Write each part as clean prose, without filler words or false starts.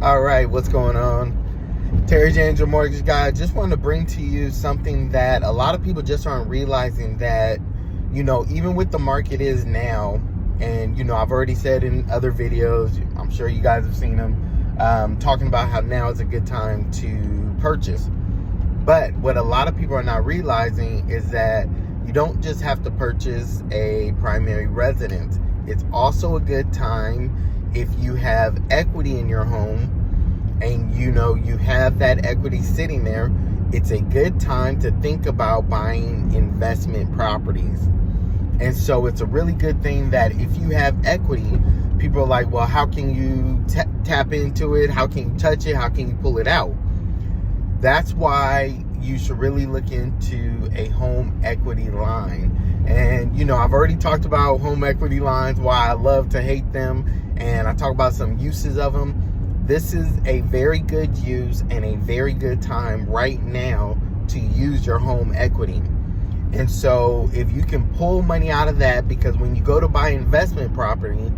All right, what's going on? Terry James, your mortgage guy. Just wanted to bring to you something that a lot of people just aren't realizing, that, even with the market is now, and, I've already said in other videos, I'm sure you guys have seen them, talking about how now is a good time to purchase. But what a lot of people are not realizing is that you don't just have to purchase a primary residence. It's also a good time if you have equity in your home and you have that equity sitting there. It's a good time to think about buying investment properties. And so it's a really good thing that if you have equity, people are like, well, how can you tap into it? How can you touch it? How can you pull it out? That's why you should really look into a home equity line. And, I've already talked about home equity lines, why I love to hate them, and I talk about some uses of them. This is a very good use and a very good time right now to use your home equity. And so if you can pull money out of that, because when you go to buy investment property,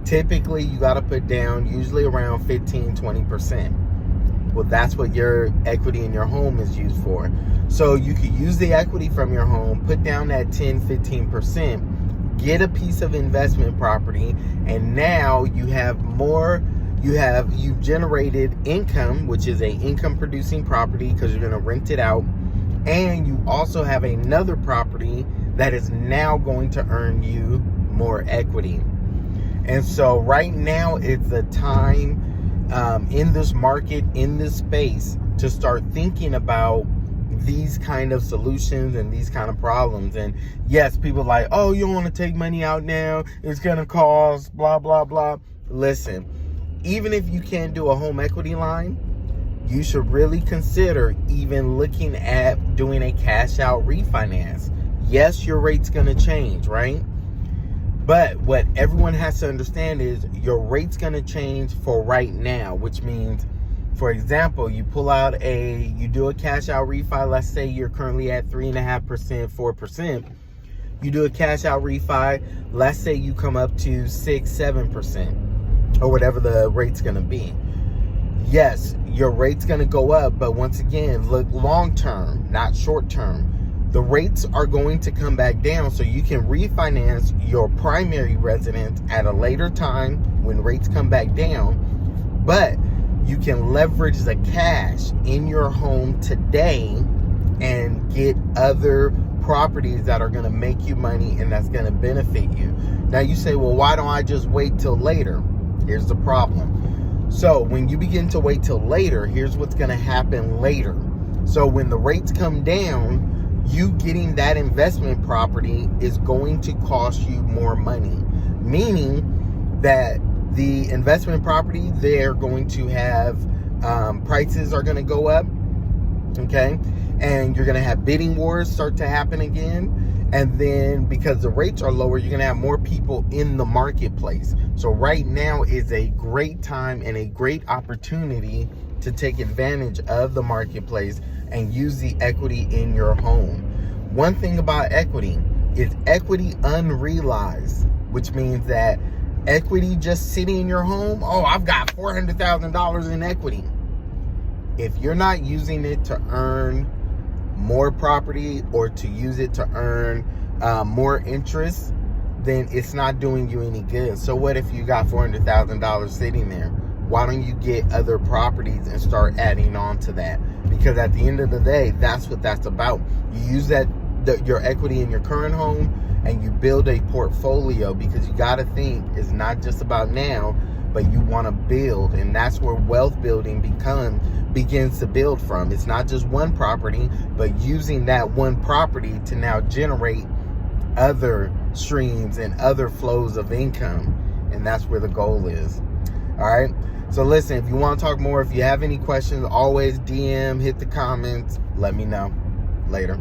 typically you got to put down usually around 15-20%. Well, that's what your equity in your home is used for. So you could use the equity from your home, put down that 10-15%, get a piece of investment property, and now you have more. You've generated income, which is a income producing property because you're going to rent it out, and you also have another property that is now going to earn you more equity. And so right now is the time in this market, in this space, to start thinking about these kind of solutions and these kind of problems. And yes, people are like, oh, you don't want to take money out now, it's going to cost blah, blah, blah. Listen, even if you can't do a home equity line, you should really consider even looking at doing a cash out refinance. Yes, your rate's going to change, right? But what everyone has to understand is your rate's going to change for right now, which means, for example, you do a cash out refi. Let's say you're currently at 3.5%, 4%. You do a cash out refi. Let's say you come up to 6-7% or whatever the rate's going to be. Yes, your rate's going to go up. But once again, look long term, not short term. The rates are going to come back down, so you can refinance your primary residence at a later time when rates come back down. But you can leverage the cash in your home today and get other properties that are going to make you money and that's going to benefit you. Now you say, well, why don't I just wait till later? Here's the problem. So when you begin to wait till later, here's what's going to happen later. So when the rates come down, you getting that investment property is going to cost you more money, meaning that the investment property, they're going to have prices are going to go up, okay? And you're going to have bidding wars start to happen again. And then because the rates are lower, you're going to have more people in the marketplace. So right now is a great time and a great opportunity to take advantage of the marketplace and use the equity in your home. One thing about equity is equity unrealized, which means that equity just sitting in your home, oh, I've got $400,000 in equity. If you're not using it to earn more property or to use it to earn more interest, then it's not doing you any good. So what if you got $400,000 sitting there? Why don't you get other properties and start adding on to that? Because at the end of the day, that's what that's about. You use your equity in your current home and you build a portfolio, because you got to think it's not just about now, but you want to build. And that's where wealth building begins to build from. It's not just one property, but using that one property to now generate other streams and other flows of income. And that's where the goal is. All right. So listen, if you want to talk more, if you have any questions, always DM, hit the comments, let me know. Later.